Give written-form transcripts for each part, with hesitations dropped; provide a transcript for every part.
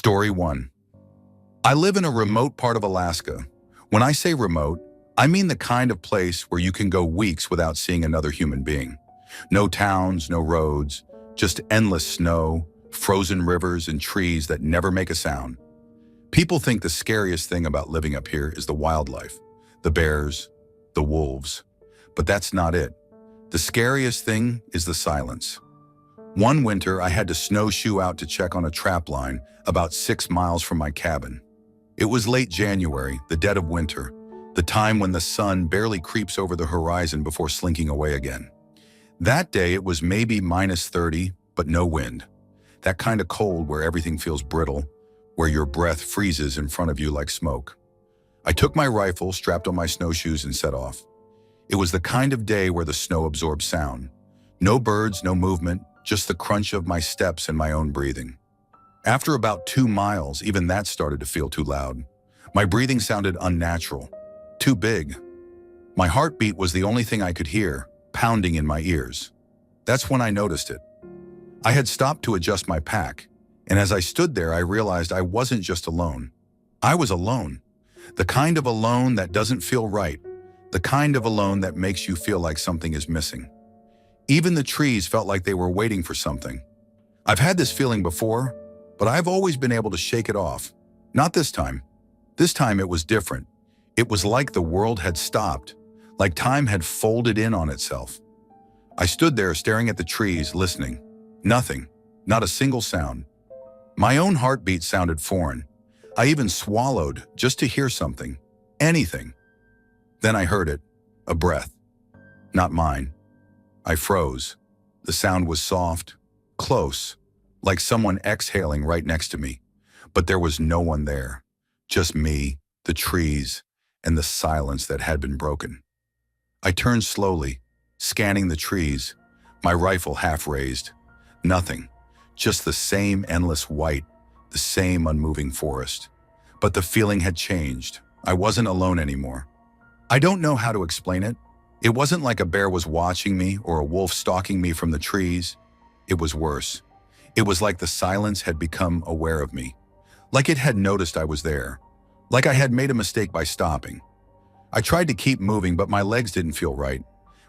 Story 1. I live in a remote part of Alaska. When I say remote, I mean the kind of place where you can go weeks without seeing another human being. No towns, no roads, just endless snow, frozen rivers, and trees that never make a sound. People think the scariest thing about living up here is the wildlife, the bears, the wolves. But that's not it. The scariest thing is the silence. One winter, I had to snowshoe out to check on a trap line about 6 miles from my cabin. It was late January, the dead of winter, the time when the sun barely creeps over the horizon before slinking away again. That day, it was maybe -30, but no wind. That kind of cold where everything feels brittle, where your breath freezes in front of you like smoke. I took my rifle, strapped on my snowshoes, and set off. It was the kind of day where the snow absorbs sound. No birds, no movement, just the crunch of my steps and my own breathing. After about 2 miles, even that started to feel too loud. My breathing sounded unnatural, too big. My heartbeat was the only thing I could hear, pounding in my ears. That's when I noticed it. I had stopped to adjust my pack, and as I stood there, I realized I wasn't just alone. I was alone. The kind of alone that doesn't feel right. The kind of alone that makes you feel like something is missing. Even the trees felt like they were waiting for something. I've had this feeling before, but I've always been able to shake it off. Not this time. This time it was different. It was like the world had stopped, like time had folded in on itself. I stood there staring at the trees, listening. Nothing, not a single sound. My own heartbeat sounded foreign. I even swallowed just to hear something, anything. Then I heard it, a breath. Not mine. I froze. The sound was soft, close, like someone exhaling right next to me. But there was no one there. Just me, the trees, and the silence that had been broken. I turned slowly, scanning the trees, my rifle half raised. Nothing, just the same endless white, the same unmoving forest. But the feeling had changed. I wasn't alone anymore. I don't know how to explain it. It wasn't like a bear was watching me or a wolf stalking me from the trees. It was worse. It was like the silence had become aware of me. Like it had noticed I was there. Like I had made a mistake by stopping. I tried to keep moving, but my legs didn't feel right.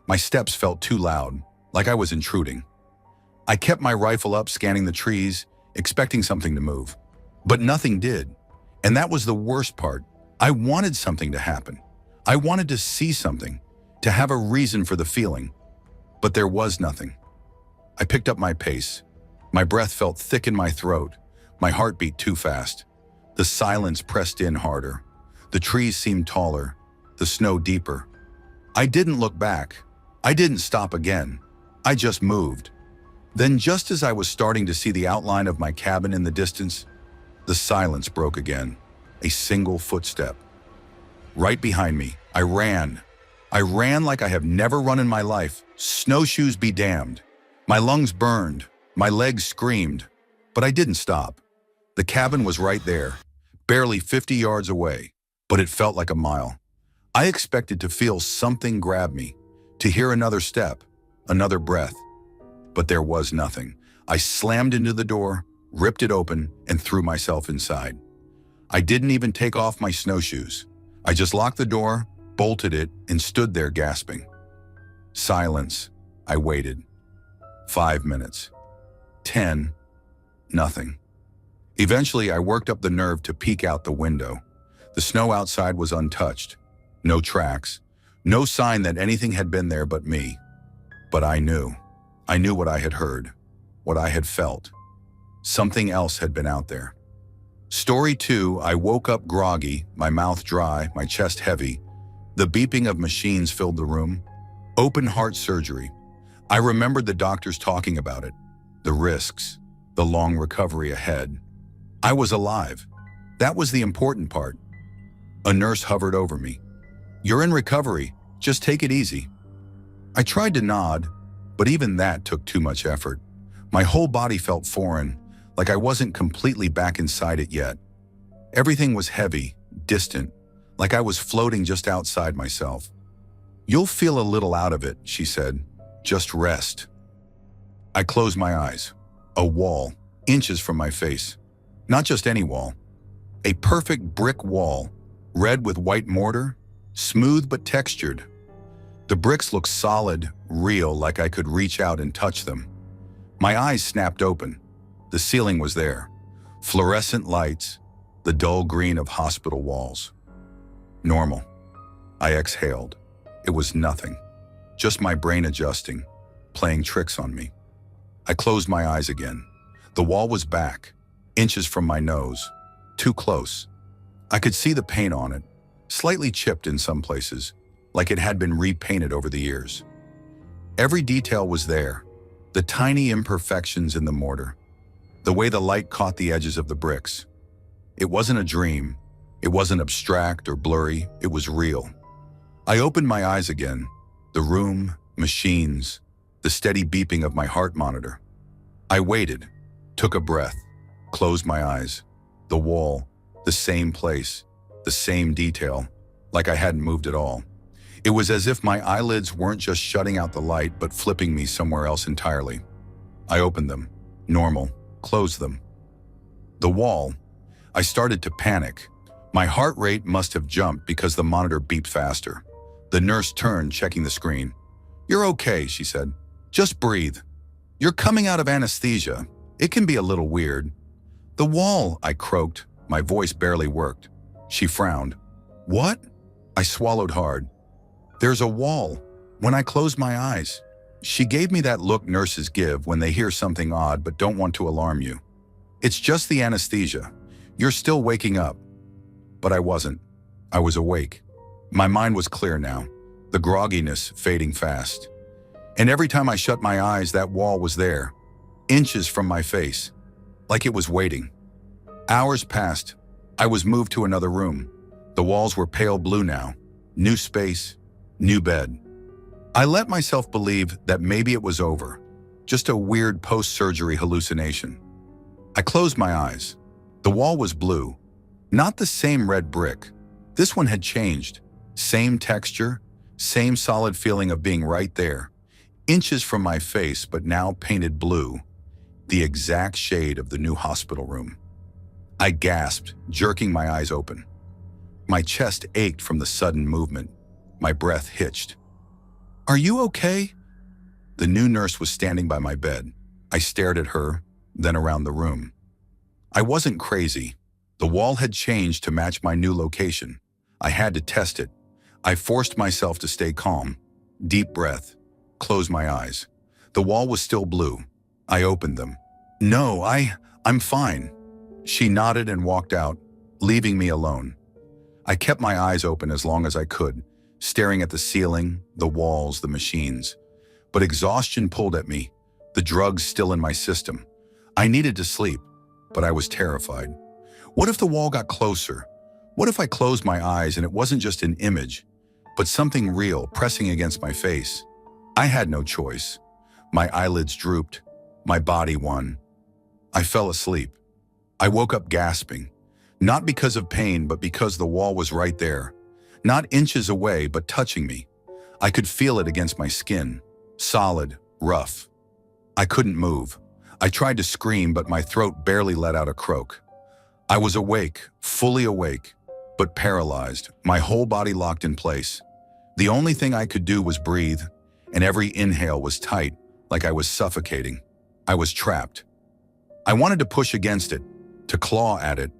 My steps felt too loud, like I was intruding. I kept my rifle up, scanning the trees, expecting something to move. But nothing did. And that was the worst part. I wanted something to happen. I wanted to see something, to have a reason for the feeling. But there was nothing. I picked up my pace. My breath felt thick in my throat, my heart beat too fast. The silence pressed in harder. The trees seemed taller, the snow deeper. I didn't look back. I didn't stop again. I just moved. Then, just as I was starting to see the outline of my cabin in the distance, the silence broke again. A single footstep. Right behind me, I ran. I ran like I have never run in my life. Snowshoes be damned. My lungs burned. My legs screamed. But I didn't stop. The cabin was right there, barely 50 yards away, but it felt like a mile. I expected to feel something grab me, to hear another step, another breath. But there was nothing. I slammed into the door, ripped it open, and threw myself inside. I didn't even take off my snowshoes. I just locked the door, bolted it, and stood there gasping. Silence. I waited. 5 minutes. 10. Nothing. Eventually, I worked up the nerve to peek out the window. The snow outside was untouched. No tracks. No sign that anything had been there but me. But I knew. I knew what I had heard. What I had felt. Something else had been out there. Story 2, I woke up groggy, my mouth dry, my chest heavy. The beeping of machines filled the room. Open heart surgery. I remembered the doctors talking about it. The risks. The long recovery ahead. I was alive. That was the important part. A nurse hovered over me. "You're in recovery. Just take it easy." I tried to nod, but even that took too much effort. My whole body felt foreign, like I wasn't completely back inside it yet. Everything was heavy, distant, like I was floating just outside myself. "You'll feel a little out of it," she said. "Just rest." I closed my eyes. A wall, inches from my face. Not just any wall. A perfect brick wall, red with white mortar, smooth but textured. The bricks looked solid, real, like I could reach out and touch them. My eyes snapped open. The ceiling was there. Fluorescent lights, the dull green of hospital walls. Normal. I exhaled. It was nothing. Just my brain adjusting, playing tricks on me. I closed my eyes again. The wall was back, inches from my nose. Too close. I could see the paint on it, slightly chipped in some places, like it had been repainted over the years. Every detail was there. The tiny imperfections in the mortar. The way the light caught the edges of the bricks. It wasn't a dream. It wasn't abstract or blurry. It was real. I opened my eyes again. The room, machines, the steady beeping of my heart monitor. I waited, took a breath, closed my eyes. The wall, the same place, the same detail, like I hadn't moved at all. It was as if my eyelids weren't just shutting out the light, but flipping me somewhere else entirely. I opened them, normal, closed them. The wall, I started to panic. My heart rate must have jumped because the monitor beeped faster. The nurse turned, checking the screen. "You're okay," she said. "Just breathe. You're coming out of anesthesia. It can be a little weird." "The wall," I croaked. My voice barely worked. She frowned. "What?" I swallowed hard. "There's a wall." When I closed my eyes, she gave me that look nurses give when they hear something odd but don't want to alarm you. "It's just the anesthesia. You're still waking up." But I wasn't. I was awake. My mind was clear now, the grogginess fading fast. And every time I shut my eyes, that wall was there, inches from my face, like it was waiting. Hours passed. I was moved to another room. The walls were pale blue now. New space, new bed. I let myself believe that maybe it was over, just a weird post-surgery hallucination. I closed my eyes. The wall was blue, not the same red brick. This one had changed. Same texture, same solid feeling of being right there, inches from my face, but now painted blue, the exact shade of the new hospital room. I gasped, jerking my eyes open. My chest ached from the sudden movement. My breath hitched. "Are you okay?" The new nurse was standing by my bed. I stared at her, then around the room. I wasn't crazy. The wall had changed to match my new location. I had to test it. I forced myself to stay calm. Deep breath. Closed my eyes. The wall was still blue. I opened them. "No, I'm fine." She nodded and walked out, leaving me alone. I kept my eyes open as long as I could, staring at the ceiling, the walls, the machines. But exhaustion pulled at me, the drugs still in my system. I needed to sleep, but I was terrified. What if the wall got closer? What if I closed my eyes and it wasn't just an image, but something real pressing against my face? I had no choice. My eyelids drooped. My body won. I fell asleep. I woke up gasping, not because of pain, but because the wall was right there. Not inches away, but touching me. I could feel it against my skin, solid, rough. I couldn't move. I tried to scream, but my throat barely let out a croak. I was awake, fully awake, but paralyzed, my whole body locked in place. The only thing I could do was breathe, and every inhale was tight, like I was suffocating. I was trapped. I wanted to push against it, to claw at it,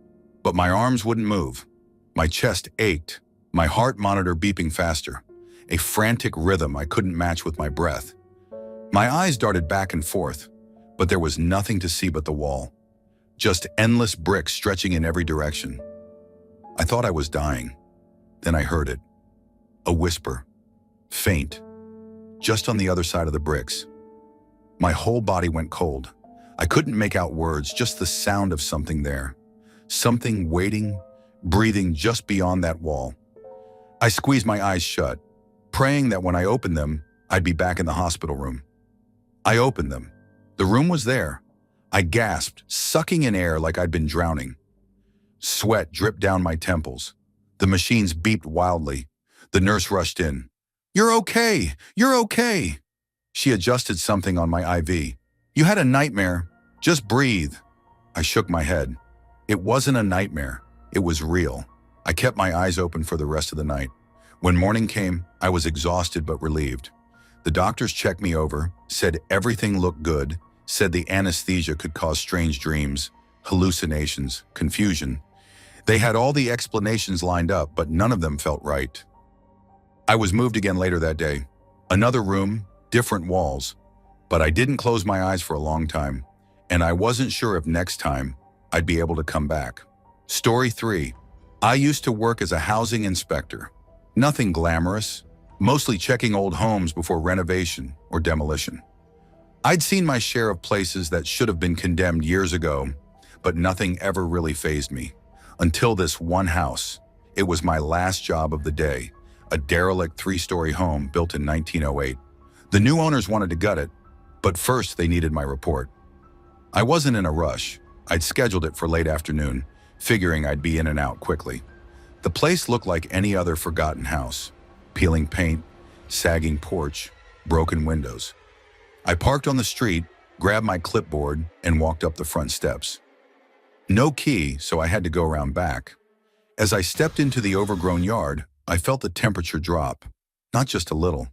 but my arms wouldn't move. My chest ached, my heart monitor beeping faster, a frantic rhythm I couldn't match with my breath. My eyes darted back and forth, but there was nothing to see but the wall, just endless bricks stretching in every direction. I thought I was dying. Then I heard it. A whisper, faint, just on the other side of the bricks. My whole body went cold. I couldn't make out words, just the sound of something there. Something waiting, breathing just beyond that wall. I squeezed my eyes shut, praying that when I opened them, I'd be back in the hospital room. I opened them. The room was there. I gasped, sucking in air like I'd been drowning. Sweat dripped down my temples. The machines beeped wildly. The nurse rushed in. "You're okay! You're okay!" She adjusted something on my IV. "You had a nightmare. Just breathe." I shook my head. It wasn't a nightmare. It was real. I kept my eyes open for the rest of the night. When morning came, I was exhausted but relieved. The doctors checked me over, said everything looked good, said the anesthesia could cause strange dreams, hallucinations, confusion. They had all the explanations lined up, but none of them felt right. I was moved again later that day. Another room, different walls. But I didn't close my eyes for a long time, and I wasn't sure if next time I'd be able to come back. Story 3. I used to work as a housing inspector. Nothing glamorous, mostly checking old homes before renovation or demolition. I'd seen my share of places that should have been condemned years ago, but nothing ever really fazed me. Until this one house. It was my last job of the day, a derelict 3-story home built in 1908. The new owners wanted to gut it, but first they needed my report. I wasn't in a rush. I'd scheduled it for late afternoon, figuring I'd be in and out quickly. The place looked like any other forgotten house. Peeling paint, sagging porch, broken windows. I parked on the street, grabbed my clipboard, and walked up the front steps. No key, so I had to go around back. As I stepped into the overgrown yard, I felt the temperature drop. Not just a little.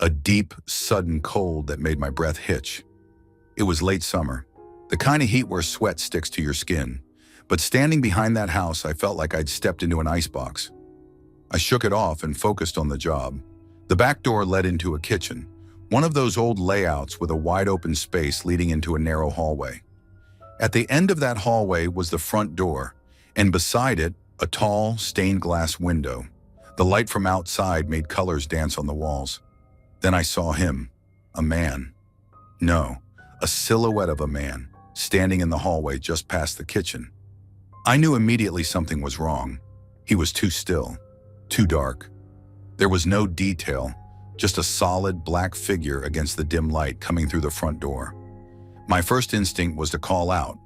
A deep, sudden cold that made my breath hitch. It was late summer, the kind of heat where sweat sticks to your skin. But standing behind that house, I felt like I'd stepped into an icebox. I shook it off and focused on the job. The back door led into a kitchen, one of those old layouts with a wide open space leading into a narrow hallway. At the end of that hallway was the front door, and beside it, a tall, stained glass window. The light from outside made colors dance on the walls. Then I saw him, a man. No, a silhouette of a man, standing in the hallway just past the kitchen. I knew immediately something was wrong. He was too still, too dark. There was no detail, just a solid black figure against the dim light coming through the front door. My first instinct was to call out,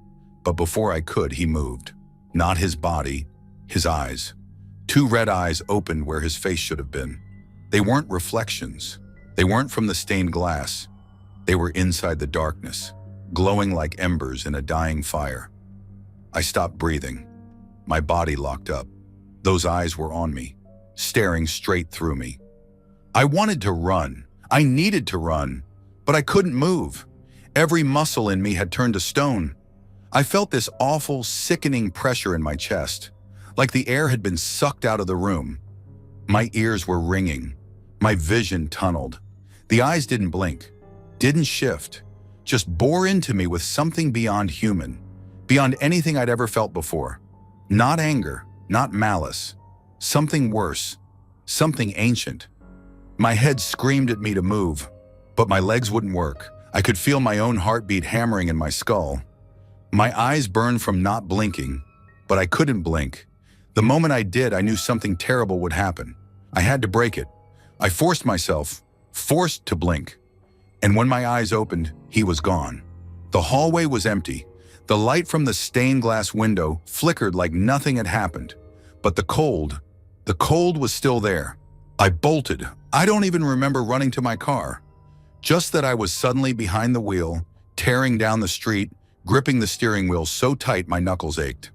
but before I could, he moved. Not his body, his eyes. 2 red eyes opened where his face should have been. They weren't reflections. They weren't from the stained glass. They were inside the darkness, glowing like embers in a dying fire. I stopped breathing. My body locked up. Those eyes were on me, staring straight through me. I wanted to run. I needed to run, but I couldn't move. Every muscle in me had turned to stone. I felt this awful, sickening pressure in my chest, like the air had been sucked out of the room. My ears were ringing. My vision tunneled. The eyes didn't blink, didn't shift, just bore into me with something beyond human, beyond anything I'd ever felt before. Not anger, not malice. Something worse, something ancient. My head screamed at me to move, but my legs wouldn't work. I could feel my own heartbeat hammering in my skull. My eyes burned from not blinking, but I couldn't blink. The moment I did, I knew something terrible would happen. I had to break it. I forced myself, forced to blink. And when my eyes opened, he was gone. The hallway was empty. The light from the stained glass window flickered like nothing had happened. But the cold was still there. I bolted. I don't even remember running to my car. Just that I was suddenly behind the wheel, tearing down the street, gripping the steering wheel so tight my knuckles ached.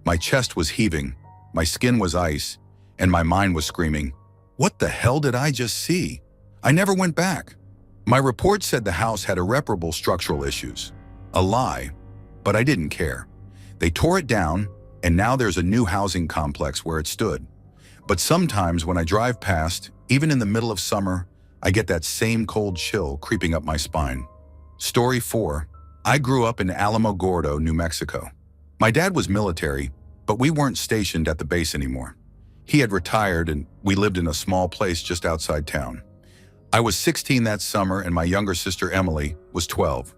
My chest was heaving, my skin was ice, and my mind was screaming, "What the hell did I just see?" I never went back. My report said the house had irreparable structural issues. A lie, but I didn't care. They tore it down, and now there's a new housing complex where it stood. But sometimes when I drive past, even in the middle of summer, I get that same cold chill creeping up my spine. Story 4. I grew up in Alamogordo, New Mexico. My dad was military, but we weren't stationed at the base anymore. He had retired and we lived in a small place just outside town. I was 16 that summer and my younger sister Emily was 12.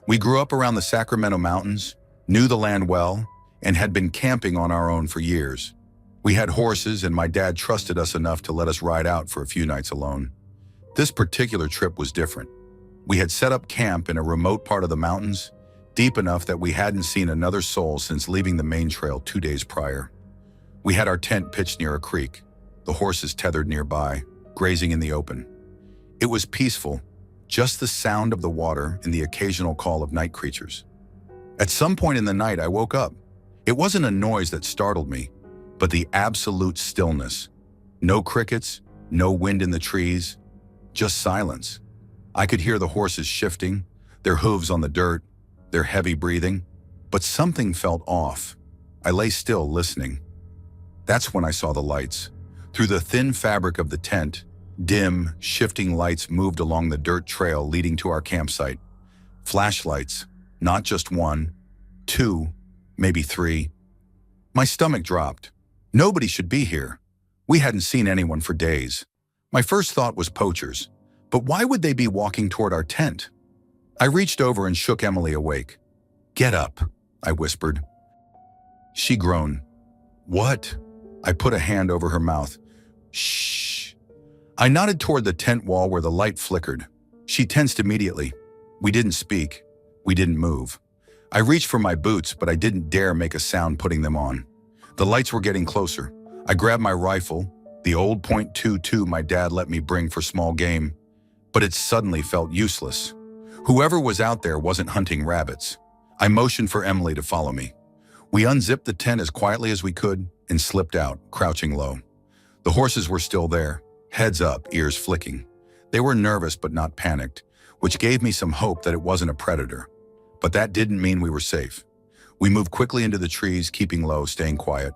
We grew up around the Sacramento Mountains, knew the land well, and had been camping on our own for years. We had horses and my dad trusted us enough to let us ride out for a few nights alone. This particular trip was different. We had set up camp in a remote part of the mountains, deep enough that we hadn't seen another soul since leaving the main trail 2 days prior. We had our tent pitched near a creek, the horses tethered nearby, grazing in the open. It was peaceful, just the sound of the water and the occasional call of night creatures. At some point in the night, I woke up. It wasn't a noise that startled me, but the absolute stillness. No crickets, no wind in the trees, just silence. I could hear the horses shifting, their hooves on the dirt, their heavy breathing, but something felt off. I lay still, listening. That's when I saw the lights. Through the thin fabric of the tent, dim, shifting lights moved along the dirt trail leading to our campsite. Flashlights, not just one, two, maybe three. My stomach dropped. Nobody should be here. We hadn't seen anyone for days. My first thought was poachers, but why would they be walking toward our tent? I reached over and shook Emily awake. "Get up," I whispered. She groaned. "What?" I put a hand over her mouth. "Shh." I nodded toward the tent wall where the light flickered. She tensed immediately. We didn't speak. We didn't move. I reached for my boots, but I didn't dare make a sound putting them on. The lights were getting closer. I grabbed my rifle, the old .22 my dad let me bring for small game, but it suddenly felt useless. Whoever was out there wasn't hunting rabbits. I motioned for Emily to follow me. We unzipped the tent as quietly as we could and slipped out, crouching low. The horses were still there, heads up, ears flicking. They were nervous but not panicked, which gave me some hope that it wasn't a predator. But that didn't mean we were safe. We moved quickly into the trees, keeping low, staying quiet.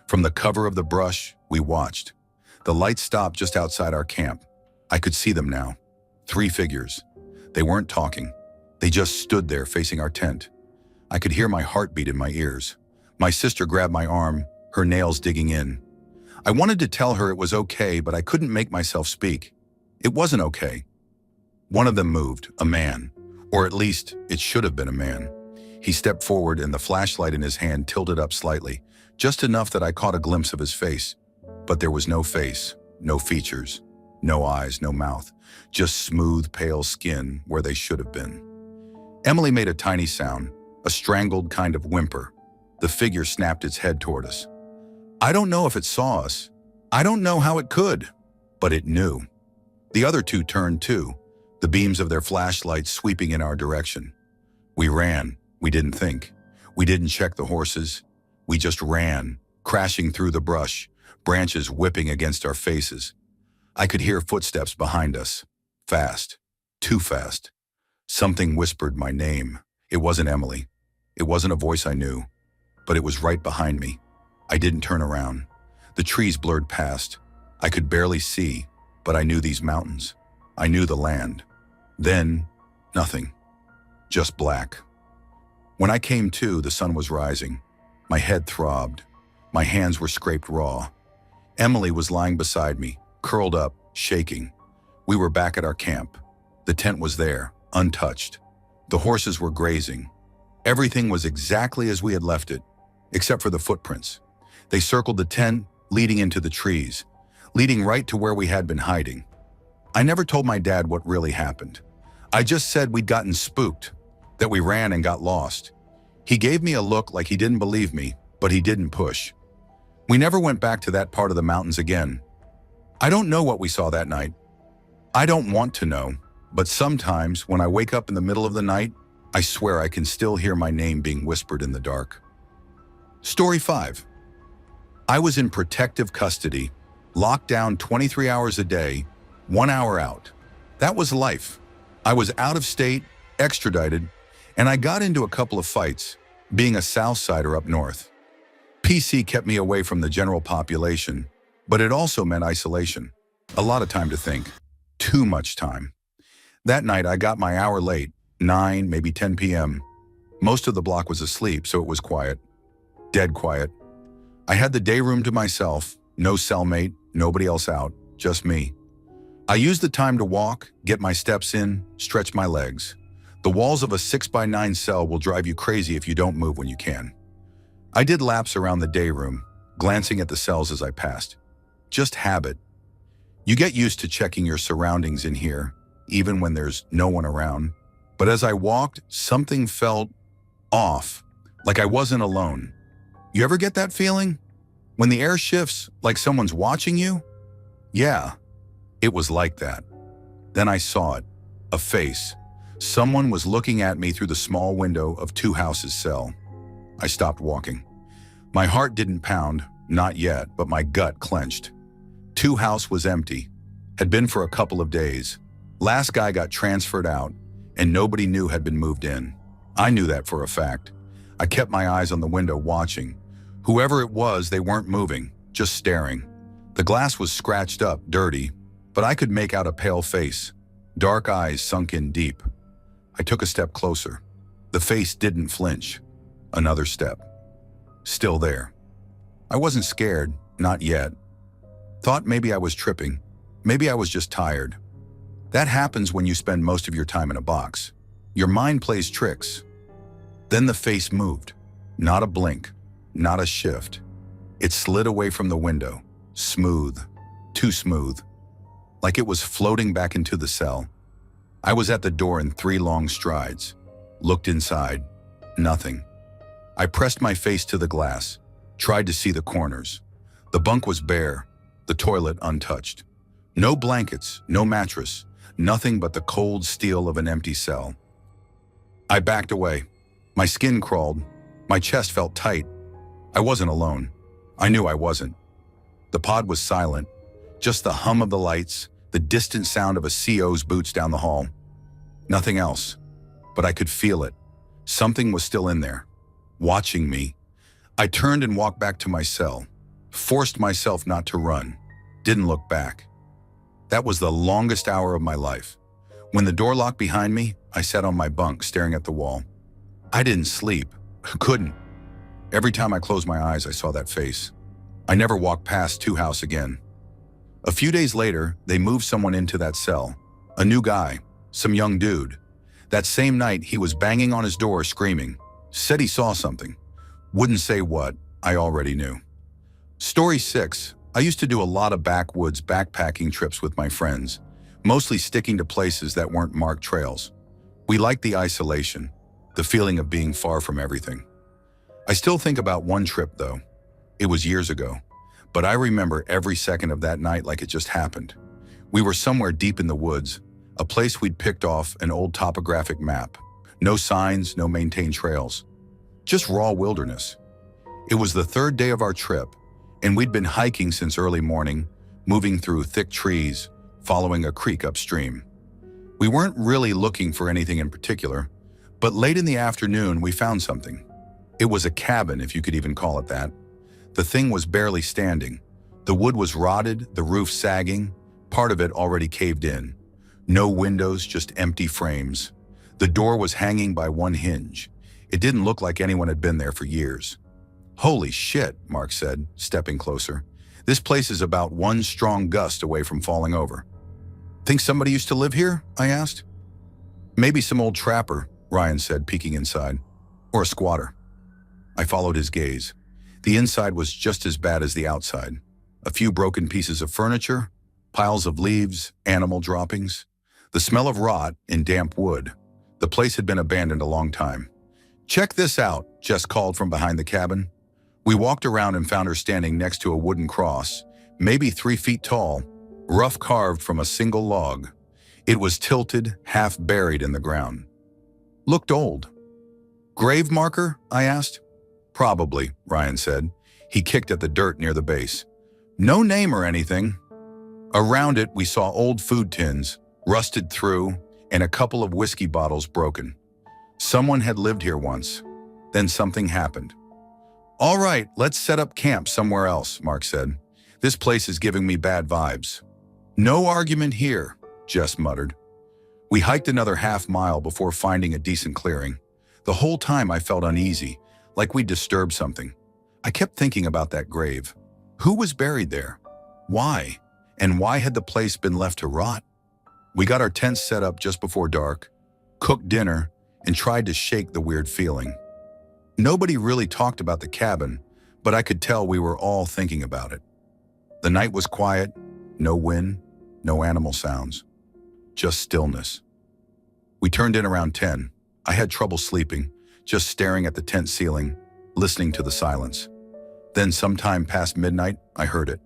From the cover of the brush, we watched. The lights stopped just outside our camp. I could see them now. 3 figures. They weren't talking. They just stood there facing our tent. I could hear my heartbeat in my ears. My sister grabbed my arm, her nails digging in. I wanted to tell her it was okay, but I couldn't make myself speak. It wasn't okay. One of them moved, a man, or at least it should have been a man. He stepped forward and the flashlight in his hand tilted up slightly, just enough that I caught a glimpse of his face. But there was no face, no features, no eyes, no mouth, just smooth, pale skin where they should have been. Emily made a tiny sound, a strangled kind of whimper. The figure snapped its head toward us. I don't know if it saw us. I don't know how it could, but it knew. The other 2 turned too, the beams of their flashlights sweeping in our direction. We ran. We didn't think. We didn't check the horses. We just ran, crashing through the brush, branches whipping against our faces. I could hear footsteps behind us. Fast. Too fast. Something whispered my name. It wasn't Emily. It wasn't a voice I knew, but it was right behind me. I didn't turn around. The trees blurred past. I could barely see, but I knew these mountains. I knew the land. Then, nothing. Just black. When I came to, the sun was rising. My head throbbed. My hands were scraped raw. Emily was lying beside me, curled up, shaking. We were back at our camp. The tent was there, untouched. The horses were grazing. Everything was exactly as we had left it, except for the footprints. They circled the tent, leading into the trees, leading right to where we had been hiding. I never told my dad what really happened. I just said we'd gotten spooked, that we ran and got lost. He gave me a look like he didn't believe me, but he didn't push. We never went back to that part of the mountains again. I don't know what we saw that night. I don't want to know, but sometimes when I wake up in the middle of the night, I swear I can still hear my name being whispered in the dark. Story 5. I was in protective custody, locked down 23 hours a day, 1 hour out. That was life. I was out of state, extradited, and I got into a couple of fights, being a Southsider up north. PC kept me away from the general population, but it also meant isolation. A lot of time to think. Too much time. That night I got my hour late, 9, maybe 10 p.m. Most of the block was asleep, so it was quiet. Dead quiet. I had the day room to myself, no cellmate, nobody else out, just me. I used the time to walk, get my steps in, stretch my legs. The walls of a 6x9 cell will drive you crazy if you don't move when you can. I did laps around the day room, glancing at the cells as I passed. Just habit. You get used to checking your surroundings in here, even when there's no one around. But as I walked, something felt off, like I wasn't alone. You ever get that feeling? When the air shifts, like someone's watching you? Yeah, it was like that. Then I saw it, a face. Someone was looking at me through the small window of 2 houses' cell. I stopped walking. My heart didn't pound, not yet, but my gut clenched. House was empty, had been for a couple of days. Last guy got transferred out, and nobody knew had been moved in. I knew that for a fact. I kept my eyes on the window watching. Whoever it was, they weren't moving, just staring. The glass was scratched up, dirty, but I could make out a pale face, dark eyes sunk in deep. I took a step closer. The face didn't flinch. Another step. Still there. I wasn't scared, not yet. Thought maybe I was tripping. Maybe I was just tired. That happens when you spend most of your time in a box. Your mind plays tricks. Then the face moved. Not a blink, not a shift. It slid away from the window, smooth, too smooth, like it was floating back into the cell. I was at the door in 3 long strides, looked inside, nothing. I pressed my face to the glass, tried to see the corners. The bunk was bare, the toilet untouched. No blankets, no mattress, nothing but the cold steel of an empty cell. I backed away. My skin crawled. My chest felt tight. I wasn't alone. I knew I wasn't. The pod was silent. Just the hum of the lights, the distant sound of a CO's boots down the hall. Nothing else. But I could feel it. Something was still in there, watching me. I turned and walked back to my cell. Forced myself not to run. Didn't look back. That was the longest hour of my life. When the door locked behind me, I sat on my bunk staring at the wall. I didn't sleep. Couldn't. Every time I closed my eyes, I saw that face. I never walked past House again. A few days later, they moved someone into that cell. A new guy, some young dude. That same night, he was banging on his door screaming. Said he saw something. Wouldn't say what, I already knew. Story 6. I used to do a lot of backwoods backpacking trips with my friends, mostly sticking to places that weren't marked trails. We liked the isolation, the feeling of being far from everything. I still think about one trip though. It was years ago, but I remember every second of that night like it just happened. We were somewhere deep in the woods, a place we'd picked off an old topographic map. No signs, no maintained trails. Just raw wilderness. It was the 3rd day of our trip, and we'd been hiking since early morning, moving through thick trees, following a creek upstream. We weren't really looking for anything in particular, but late in the afternoon we found something. It was a cabin, if you could even call it that. The thing was barely standing. The wood was rotted, the roof sagging, part of it already caved in. No windows, just empty frames. The door was hanging by one hinge. It didn't look like anyone had been there for years. Holy shit, Mark said, stepping closer. This place is about one strong gust away from falling over. Think somebody used to live here? I asked. Maybe some old trapper, Ryan said, peeking inside. Or a squatter. I followed his gaze. The inside was just as bad as the outside. A few broken pieces of furniture, piles of leaves, animal droppings. The smell of rot in damp wood. The place had been abandoned a long time. Check this out, Jess called from behind the cabin. We walked around and found her standing next to a wooden cross, maybe 3 feet tall, rough carved from a single log. It was tilted, half buried in the ground. Looked old. Grave marker? I asked. Probably, Ryan said. He kicked at the dirt near the base. No name or anything. Around it, we saw old food tins, rusted through, and a couple of whiskey bottles broken. Someone had lived here once. Then something happened. All right, let's set up camp somewhere else, Mark said. This place is giving me bad vibes. No argument here, Jess muttered. We hiked another half-mile before finding a decent clearing. The whole time I felt uneasy, like we'd disturbed something. I kept thinking about that grave. Who was buried there? Why? And why had the place been left to rot? We got our tents set up just before dark, cooked dinner, and tried to shake the weird feeling. Nobody really talked about the cabin, but I could tell we were all thinking about it. The night was quiet, no wind, no animal sounds, just stillness. We turned in around 10. I had trouble sleeping, just staring at the tent ceiling, listening to the silence. Then sometime past midnight, I heard it.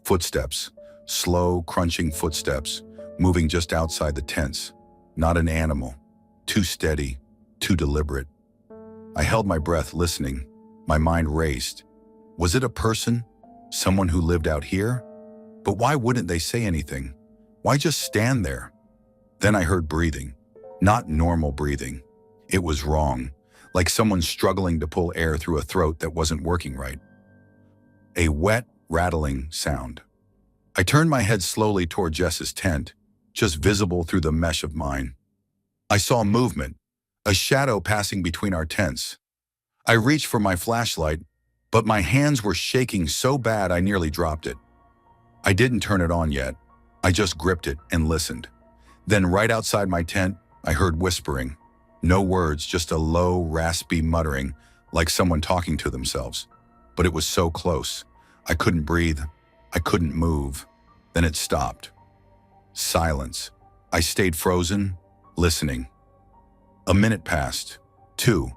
Footsteps, slow, crunching footsteps, moving just outside the tents. Not an animal, too steady, too deliberate. I held my breath listening, My mind raced. Was it a person? Someone who lived out here? But why wouldn't they say anything? Why just stand there? Then I heard breathing. Not normal breathing. It was wrong, like someone struggling to pull air through a throat that wasn't working right. A wet, rattling sound. I turned my head slowly toward Jess's tent, just visible through the mesh of mine. I saw movement, a shadow passing between our tents. I reached for my flashlight, but my hands were shaking so bad I nearly dropped it. I didn't turn it on yet. I just gripped it and listened. Then right outside my tent, I heard whispering. No words, just a low, raspy muttering, like someone talking to themselves. But it was so close. I couldn't breathe. I couldn't move. Then it stopped. Silence. I stayed frozen, listening. A minute passed. 2.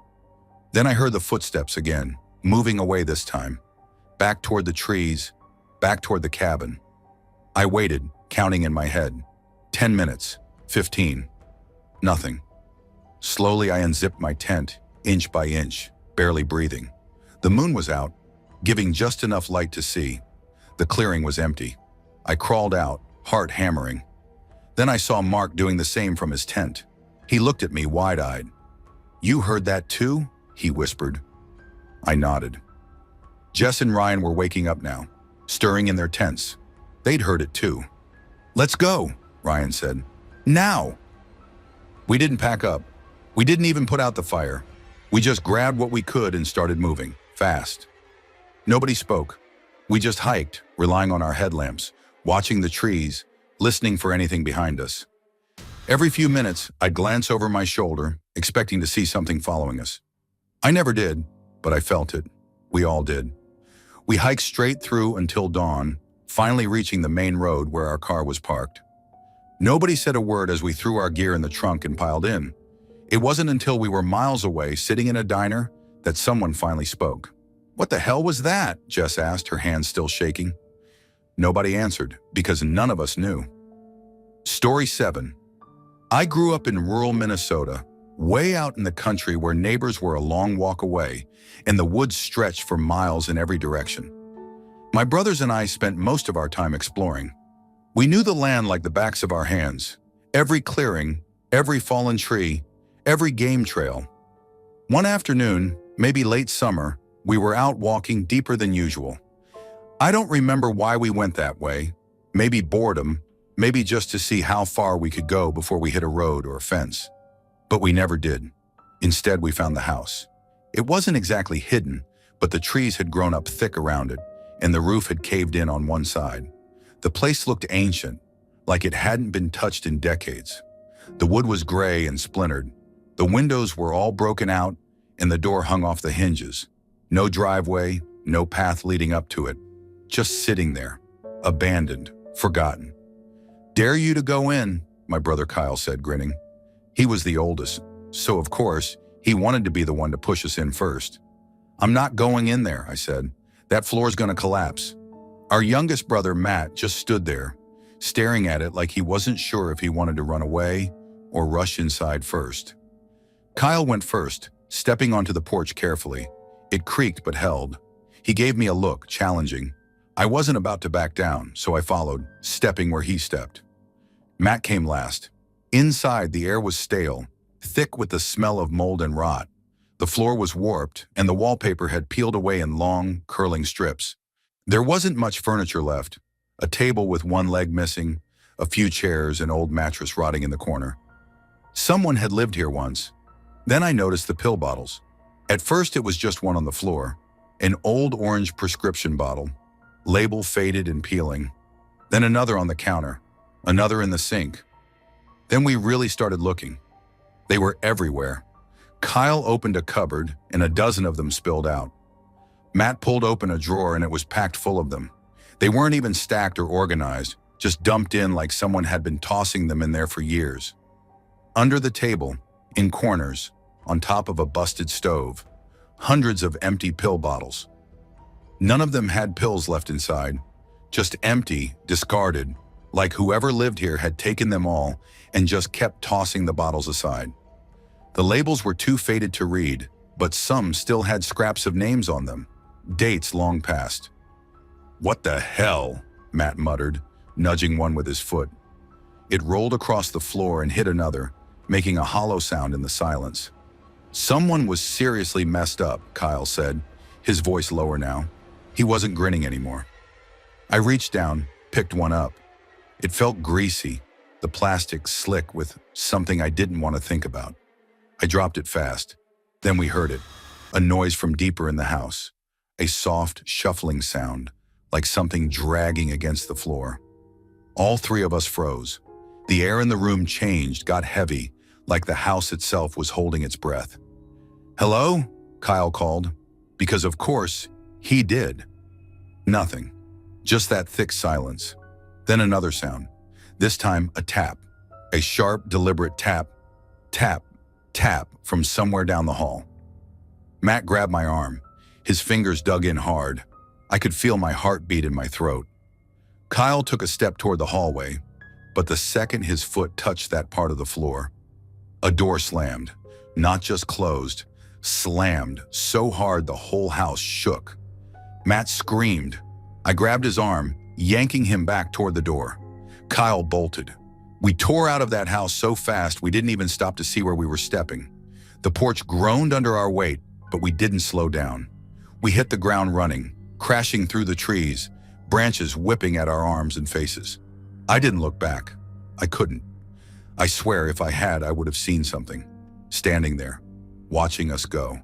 Then I heard the footsteps again, moving away this time. Back toward the trees, back toward the cabin. I waited, counting in my head. 10 minutes, 15. Nothing. Slowly I unzipped my tent, inch by inch, barely breathing. The moon was out, giving just enough light to see. The clearing was empty. I crawled out, heart hammering. Then I saw Mark doing the same from his tent. He looked at me wide-eyed. "You heard that too?" he whispered. I nodded. Jess and Ryan were waking up now, stirring in their tents. They'd heard it too. "Let's go," Ryan said. "Now!" We didn't pack up. We didn't even put out the fire. We just grabbed what we could and started moving, fast. Nobody spoke. We just hiked, relying on our headlamps, watching the trees, listening for anything behind us. Every few minutes, I'd glance over my shoulder, expecting to see something following us. I never did, but I felt it. We all did. We hiked straight through until dawn, finally reaching the main road where our car was parked. Nobody said a word as we threw our gear in the trunk and piled in. It wasn't until we were miles away, sitting in a diner, that someone finally spoke. "What the hell was that?" Jess asked, her hands still shaking. Nobody answered, because none of us knew. Story 7. I grew up in rural Minnesota, way out in the country where neighbors were a long walk away, and the woods stretched for miles in every direction. My brothers and I spent most of our time exploring. We knew the land like the backs of our hands, every clearing, every fallen tree, every game trail. One afternoon, maybe late summer, we were out walking deeper than usual. I don't remember why we went that way. Maybe boredom, maybe just to see how far we could go before we hit a road or a fence. But we never did. Instead, we found the house. It wasn't exactly hidden, but the trees had grown up thick around it, and the roof had caved in on one side. The place looked ancient, like it hadn't been touched in decades. The wood was gray and splintered. The windows were all broken out, and the door hung off the hinges. No driveway, no path leading up to it. Just sitting there, abandoned, forgotten. "Dare you to go in," my brother Kyle said, grinning. He was the oldest, so of course, he wanted to be the one to push us in first. "I'm not going in there," I said. "That floor's gonna collapse." Our youngest brother, Matt, just stood there, staring at it like he wasn't sure if he wanted to run away or rush inside first. Kyle went first, stepping onto the porch carefully. It creaked but held. He gave me a look, challenging. I wasn't about to back down, so I followed, stepping where he stepped. Matt came last. Inside, the air was stale, thick with the smell of mold and rot. The floor was warped, and the wallpaper had peeled away in long, curling strips. There wasn't much furniture left. A table with one leg missing, a few chairs, an old mattress rotting in the corner. Someone had lived here once. Then I noticed the pill bottles. At first, it was just one on the floor, an old orange prescription bottle, label faded and peeling. Then another on the counter, another in the sink. Then we really started looking. They were everywhere. Kyle opened a cupboard, and a dozen of them spilled out. Matt pulled open a drawer, and it was packed full of them. They weren't even stacked or organized, just dumped in like someone had been tossing them in there for years. Under the table, in corners, on top of a busted stove, hundreds of empty pill bottles. None of them had pills left inside, just empty, discarded, like whoever lived here had taken them all and just kept tossing the bottles aside. The labels were too faded to read, but some still had scraps of names on them, dates long past. "What the hell?" Matt muttered, nudging one with his foot. It rolled across the floor and hit another, making a hollow sound in the silence. "Someone was seriously messed up," Kyle said, his voice lower now. He wasn't grinning anymore. I reached down, picked one up. It felt greasy, the plastic slick with something I didn't want to think about. I dropped it fast. Then we heard it, a noise from deeper in the house, a soft, shuffling sound, like something dragging against the floor. All three of us froze. The air in the room changed, got heavy, like the house itself was holding its breath. "Hello?" Kyle called, because of course, he did. Nothing. Just that thick silence. Then another sound. This time, a tap. A sharp, deliberate tap. Tap. Tap from somewhere down the hall. Matt grabbed my arm. His fingers dug in hard. I could feel my heartbeat in my throat. Kyle took a step toward the hallway, but the second his foot touched that part of the floor, a door slammed. Not just closed, slammed so hard the whole house shook. Matt screamed. I grabbed his arm, yanking him back toward the door. Kyle bolted. We tore out of that house so fast we didn't even stop to see where we were stepping. The porch groaned under our weight, but we didn't slow down. We hit the ground running, crashing through the trees, branches whipping at our arms and faces. I didn't look back. I couldn't. I swear if I had, I would have seen something, standing there, watching us go.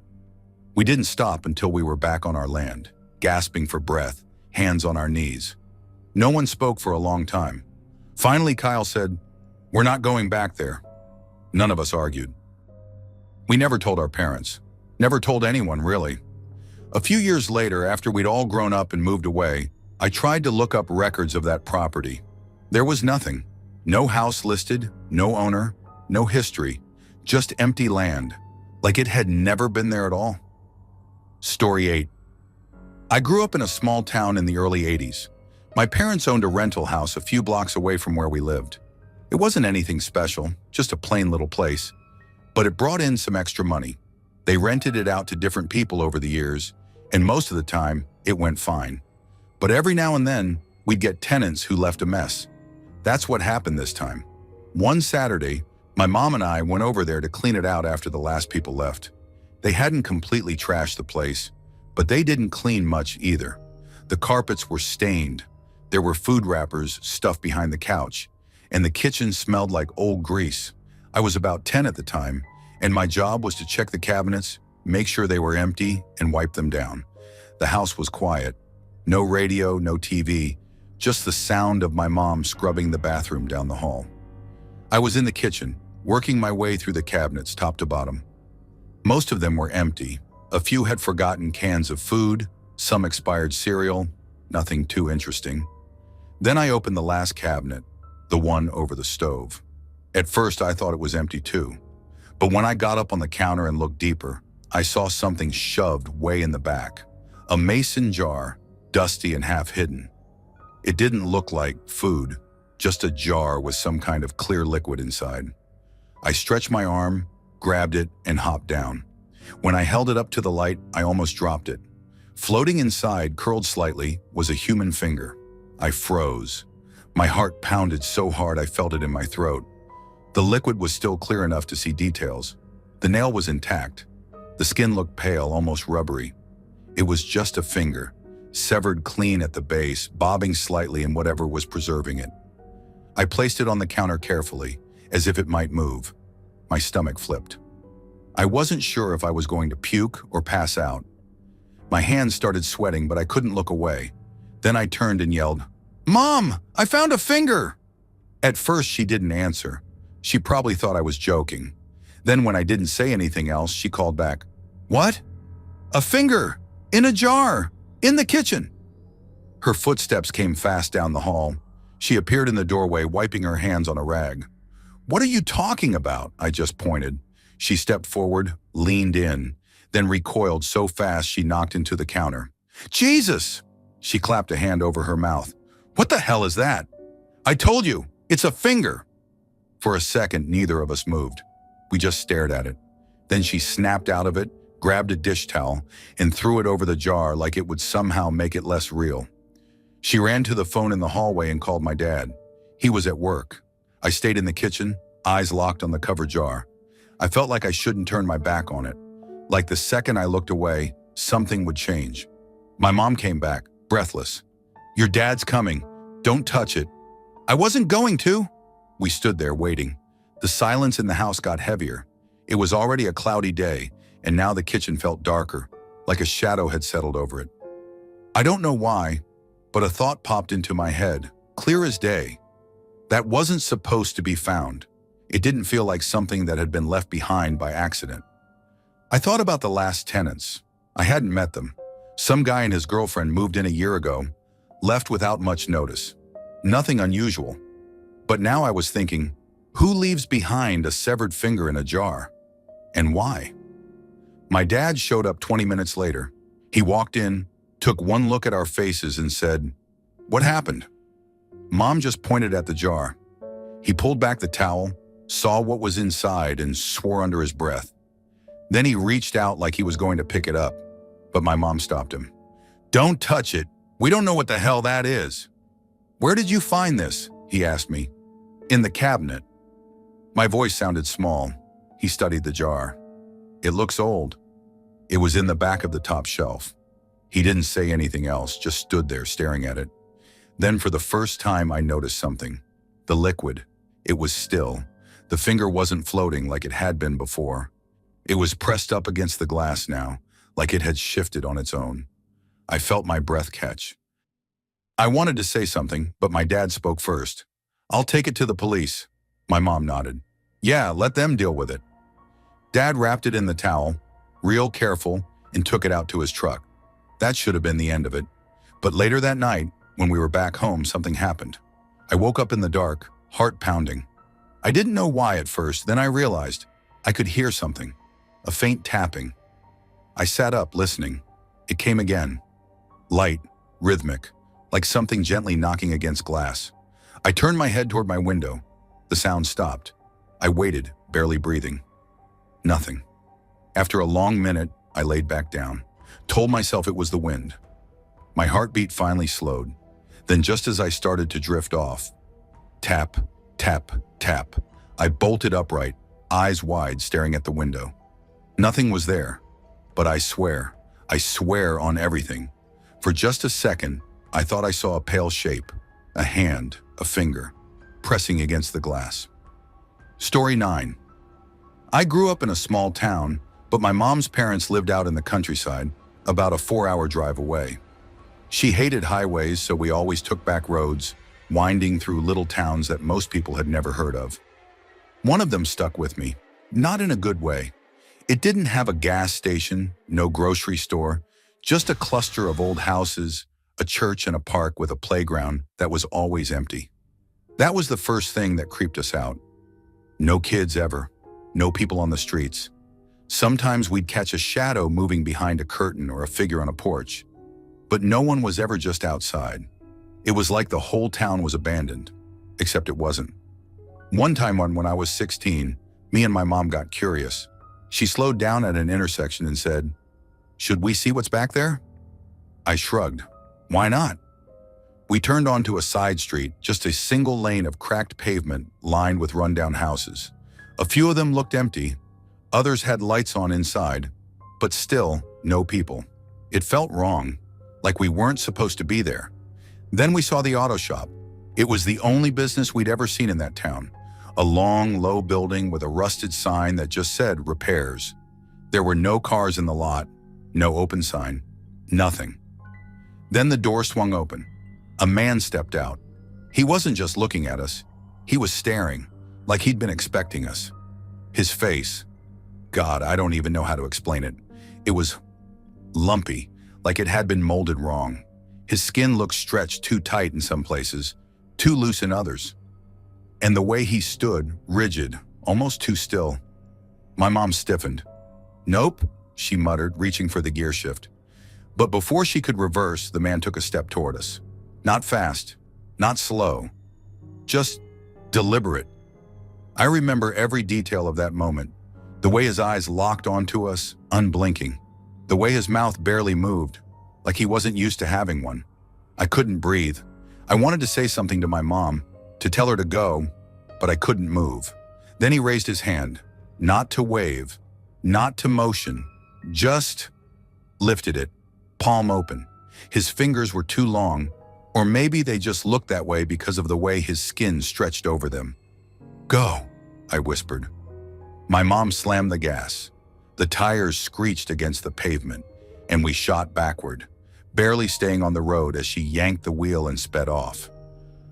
We didn't stop until we were back on our land, gasping for breath, hands on our knees. No one spoke for a long time. Finally, Kyle said, "We're not going back there." None of us argued. We never told our parents. Never told anyone, really. A few years later, after we'd all grown up and moved away, I tried to look up records of that property. There was nothing. No house listed, no owner, no history, just empty land, like it had never been there at all. Story 8. I grew up in a small town in the early 80s. My parents owned a rental house a few blocks away from where we lived. It wasn't anything special, just a plain little place, but it brought in some extra money. They rented it out to different people over the years, and most of the time, it went fine. But every now and then, we'd get tenants who left a mess. That's what happened this time. One Saturday, my mom and I went over there to clean it out after the last people left. They hadn't completely trashed the place, but they didn't clean much either. The carpets were stained. There were food wrappers stuffed behind the couch, and the kitchen smelled like old grease. I was about 10 at the time, and my job was to check the cabinets, make sure they were empty, and wipe them down. The house was quiet. No radio, no TV, just the sound of my mom scrubbing the bathroom down the hall. I was in the kitchen, working my way through the cabinets top to bottom. Most of them were empty. A few had forgotten cans of food, some expired cereal, nothing too interesting. Then I opened the last cabinet, the one over the stove. At first, I thought it was empty too. But when I got up on the counter and looked deeper, I saw something shoved way in the back. A mason jar, dusty and half hidden. It didn't look like food, just a jar with some kind of clear liquid inside. I stretched my arm, grabbed it, and hopped down. When I held it up to the light, I almost dropped it. Floating inside, curled slightly, was a human finger. I froze. My heart pounded so hard I felt it in my throat. The liquid was still clear enough to see details. The nail was intact. The skin looked pale, almost rubbery. It was just a finger, severed clean at the base, bobbing slightly in whatever was preserving it. I placed it on the counter carefully, as if it might move. My stomach flipped. I wasn't sure if I was going to puke or pass out. My hands started sweating, but I couldn't look away. Then I turned and yelled, "Mom, I found a finger!" At first, she didn't answer. She probably thought I was joking. Then when I didn't say anything else, she called back, "What? A finger! In a jar! In the kitchen!" Her footsteps came fast down the hall. She appeared in the doorway, wiping her hands on a rag. "What are you talking about?" I just pointed. She stepped forward, leaned in, then recoiled so fast she knocked into the counter. "Jesus!" She clapped a hand over her mouth. "What the hell is that?" "I told you, it's a finger!" For a second, neither of us moved. We just stared at it. Then she snapped out of it, grabbed a dish towel, and threw it over the jar like it would somehow make it less real. She ran to the phone in the hallway and called my dad. He was at work. I stayed in the kitchen, eyes locked on the cover jar. I felt like I shouldn't turn my back on it. Like the second I looked away, something would change. My mom came back, breathless. "Your dad's coming. Don't touch it." "I wasn't going to." We stood there waiting. The silence in the house got heavier. It was already a cloudy day, and now the kitchen felt darker, like a shadow had settled over it. I don't know why, but a thought popped into my head, clear as day. That wasn't supposed to be found. It didn't feel like something that had been left behind by accident. I thought about the last tenants. I hadn't met them. Some guy and his girlfriend moved in a year ago, left without much notice. Nothing unusual. But now I was thinking, who leaves behind a severed finger in a jar? And why? My dad showed up 20 minutes later. He walked in, took one look at our faces and said, "What happened?" Mom just pointed at the jar. He pulled back the towel, saw what was inside, and swore under his breath. Then he reached out like he was going to pick it up, but my mom stopped him. "Don't touch it. We don't know what the hell that is." "Where did you find this?" he asked me. "In the cabinet." My voice sounded small. He studied the jar. "It looks old." It was in the back of the top shelf. He didn't say anything else, just stood there staring at it. Then for the first time I noticed something. The liquid. It was still. The finger wasn't floating like it had been before. It was pressed up against the glass now, like it had shifted on its own. I felt my breath catch. I wanted to say something, but my dad spoke first. "I'll take it to the police." My mom nodded. "Yeah, let them deal with it." Dad wrapped it in the towel, real careful, and took it out to his truck. That should have been the end of it. But later that night, when we were back home, something happened. I woke up in the dark, heart pounding. I didn't know why at first, then I realized I could hear something, a faint tapping. I sat up, listening. It came again. Light, rhythmic, like something gently knocking against glass. I turned my head toward my window. The sound stopped. I waited, barely breathing. Nothing. After a long minute, I laid back down, told myself it was the wind. My heartbeat finally slowed. Then just as I started to drift off, tap, tap, tap, I bolted upright, eyes wide, staring at the window. Nothing was there, but I swear on everything. For just a second, I thought I saw a pale shape, a hand, a finger, pressing against the glass. Story 9. I grew up in a small town, but my mom's parents lived out in the countryside, about a 4-hour drive away. She hated highways, so we always took back roads, winding through little towns that most people had never heard of. One of them stuck with me, not in a good way. It didn't have a gas station, no grocery store, just a cluster of old houses, a church and a park with a playground that was always empty. That was the first thing that creeped us out. No kids ever, no people on the streets. Sometimes we'd catch a shadow moving behind a curtain or a figure on a porch. But no one was ever just outside. It was like the whole town was abandoned, except it wasn't. One time when I was 16, me and my mom got curious. She slowed down at an intersection and said, "Should we see what's back there?" I shrugged. Why not? We turned onto a side street, just a single lane of cracked pavement lined with rundown houses. A few of them looked empty. Others had lights on inside, but still no people. It felt wrong, like we weren't supposed to be there. Then we saw the auto shop. It was the only business we'd ever seen in that town. A long, low building with a rusted sign that just said repairs. There were no cars in the lot, no open sign, nothing. Then the door swung open. A man stepped out. He wasn't just looking at us. He was staring, like he'd been expecting us. His face, God, I don't even know how to explain it. It was lumpy, like it had been molded wrong. His skin looked stretched too tight in some places, too loose in others. And the way he stood, rigid, almost too still. My mom stiffened. "Nope," she muttered, reaching for the gear shift. But before she could reverse, the man took a step toward us. Not fast, not slow, just deliberate. I remember every detail of that moment. The way his eyes locked onto us, unblinking. The way his mouth barely moved, like he wasn't used to having one. I couldn't breathe. I wanted to say something to my mom, to tell her to go, but I couldn't move. Then he raised his hand, not to wave, not to motion, just lifted it, palm open. His fingers were too long, or maybe they just looked that way because of the way his skin stretched over them. "Go," I whispered. My mom slammed the gas. The tires screeched against the pavement, and we shot backward, barely staying on the road as she yanked the wheel and sped off.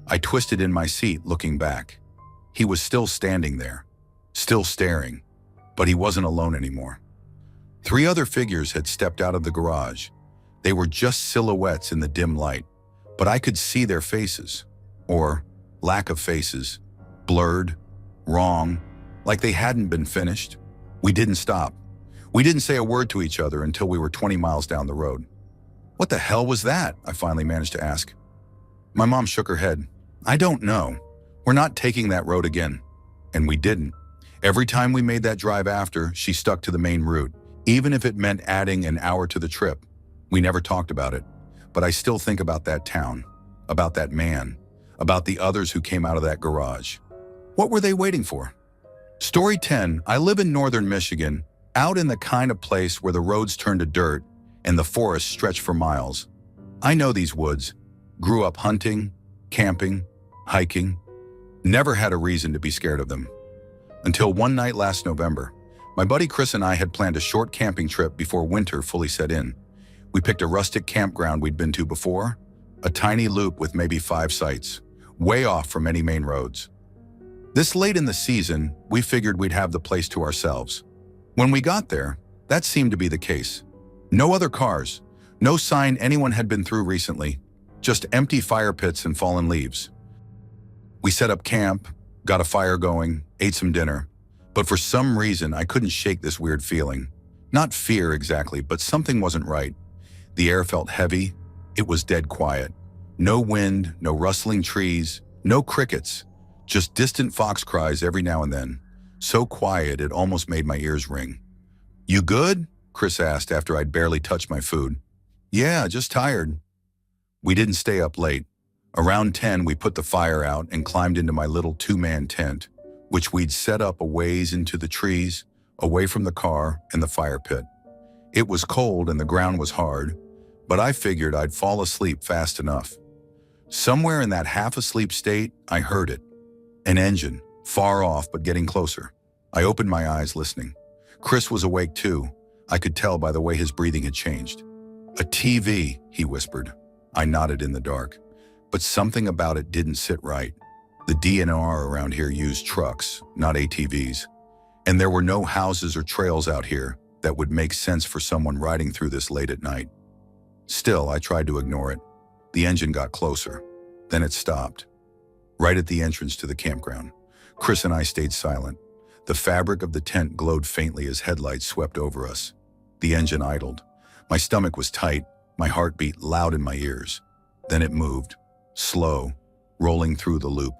I twisted in my seat, looking back. He was still standing there, still staring, but he wasn't alone anymore. 3 other figures had stepped out of the garage. They were just silhouettes in the dim light, but I could see their faces, or lack of faces, blurred, wrong, like they hadn't been finished. We didn't stop. We didn't say a word to each other until we were 20 miles down the road. "What the hell was that?" I finally managed to ask. My mom shook her head. "I don't know. We're not taking that road again." And we didn't. Every time we made that drive after, she stuck to the main route, even if it meant adding an hour to the trip. We never talked about it, but I still think about that town, about that man, about the others who came out of that garage. What were they waiting for? Story 10. I live in northern Michigan, out in the kind of place where the roads turn to dirt and the forests stretch for miles. I know these woods, grew up hunting, camping, hiking, never had a reason to be scared of them. Until one night last November, my buddy Chris and I had planned a short camping trip before winter fully set in. We picked a rustic campground we'd been to before, a tiny loop with maybe 5 sites, way off from any main roads. This late in the season, we figured we'd have the place to ourselves. When we got there, that seemed to be the case. No other cars, no sign anyone had been through recently, just empty fire pits and fallen leaves. We set up camp, got a fire going, ate some dinner, but for some reason I couldn't shake this weird feeling. Not fear exactly, but something wasn't right. The air felt heavy, it was dead quiet. No wind, no rustling trees, no crickets, just distant fox cries every now and then. So quiet it almost made my ears ring. "You good?" Chris asked after I'd barely touched my food. "Yeah, just tired." We didn't stay up late. Around 10, we put the fire out and climbed into my little 2-man tent, which we'd set up a ways into the trees, away from the car and the fire pit. It was cold and the ground was hard, but I figured I'd fall asleep fast enough. Somewhere in that half-asleep state, I heard it. An engine, far off but getting closer. I opened my eyes, listening. Chris was awake too. I could tell by the way his breathing had changed. "A TV," he whispered. I nodded in the dark, but something about it didn't sit right. The DNR around here used trucks, not ATVs, and there were no houses or trails out here that would make sense for someone riding through this late at night. Still, I tried to ignore it. The engine got closer. Then it stopped. Right at the entrance to the campground. Chris and I stayed silent. The fabric of the tent glowed faintly as headlights swept over us. The engine idled. My stomach was tight, my heart beat loud in my ears. Then it moved, slow, rolling through the loop.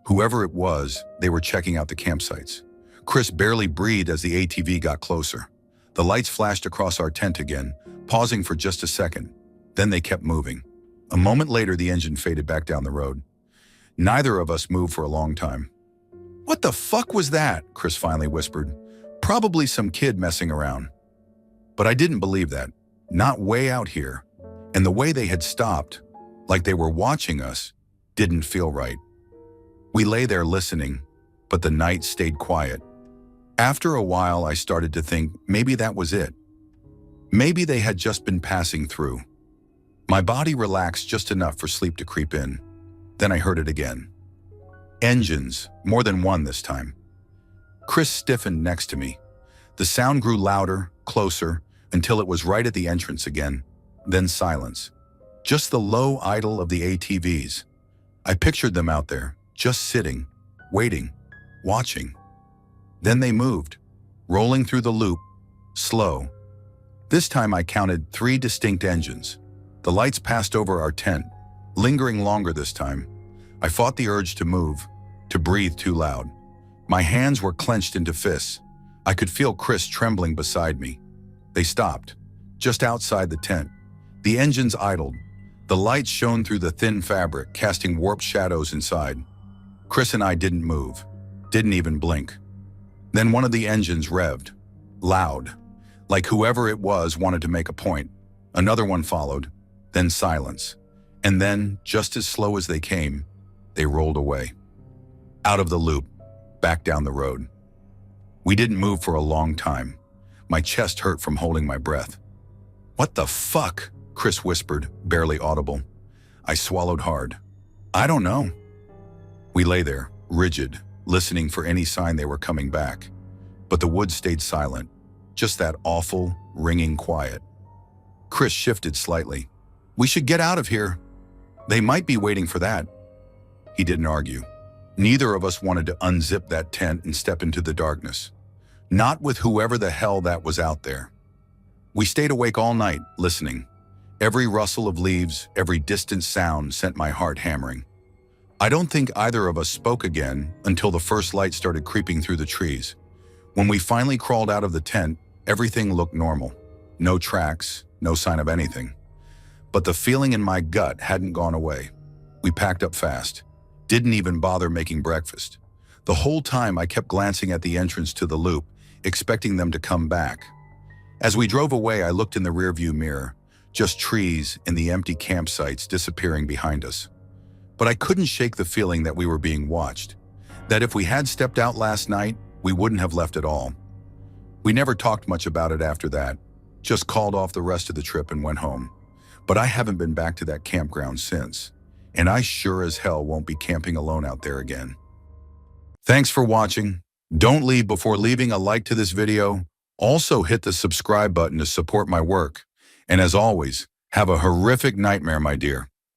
Whoever it was, they were checking out the campsites. Chris barely breathed as the ATV got closer. The lights flashed across our tent again, pausing for just a second. Then they kept moving. A moment later, the engine faded back down the road. Neither of us moved for a long time. "What the fuck was that?" Chris finally whispered. "Probably some kid messing around." But I didn't believe that. Not way out here. And the way they had stopped, like they were watching us, didn't feel right. We lay there listening, but the night stayed quiet. After a while, I started to think maybe that was it. Maybe they had just been passing through. My body relaxed just enough for sleep to creep in. Then I heard it again. Engines, more than one this time. Chris stiffened next to me. The sound grew louder, closer, until it was right at the entrance again. Then silence. Just the low idle of the ATVs. I pictured them out there, just sitting, waiting, watching. Then they moved, rolling through the loop, slow. This time I counted 3 distinct engines. The lights passed over our tent, lingering longer this time. I fought the urge to move, to breathe too loud. My hands were clenched into fists. I could feel Chris trembling beside me. They stopped, just outside the tent. The engines idled. The lights shone through the thin fabric, casting warped shadows inside. Chris and I didn't move, didn't even blink. Then one of the engines revved, loud, like whoever it was wanted to make a point. Another one followed, then silence. And then, just as slow as they came, they rolled away. Out of the loop, back down the road. We didn't move for a long time. My chest hurt from holding my breath. "What the fuck?" Chris whispered, barely audible. I swallowed hard. "I don't know." We lay there, rigid, listening for any sign they were coming back. But the woods stayed silent, just that awful, ringing quiet. Chris shifted slightly. "We should get out of here. They might be waiting for that." He didn't argue. Neither of us wanted to unzip that tent and step into the darkness. Not with whoever the hell that was out there. We stayed awake all night, listening. Every rustle of leaves, every distant sound sent my heart hammering. I don't think either of us spoke again until the first light started creeping through the trees. When we finally crawled out of the tent, everything looked normal. No tracks, no sign of anything. But the feeling in my gut hadn't gone away. We packed up fast. Didn't even bother making breakfast. The whole time I kept glancing at the entrance to the loop, expecting them to come back. As we drove away, I looked in the rearview mirror, just trees and the empty campsites disappearing behind us. But I couldn't shake the feeling that we were being watched, that if we had stepped out last night, we wouldn't have left at all. We never talked much about it after that, just called off the rest of the trip and went home. But I haven't been back to that campground since, and I sure as hell won't be camping alone out there again. Thanks for watching. Don't leave before leaving a like to this video. Also hit the subscribe button to support my work. And as always, have a horrific nightmare, my dear.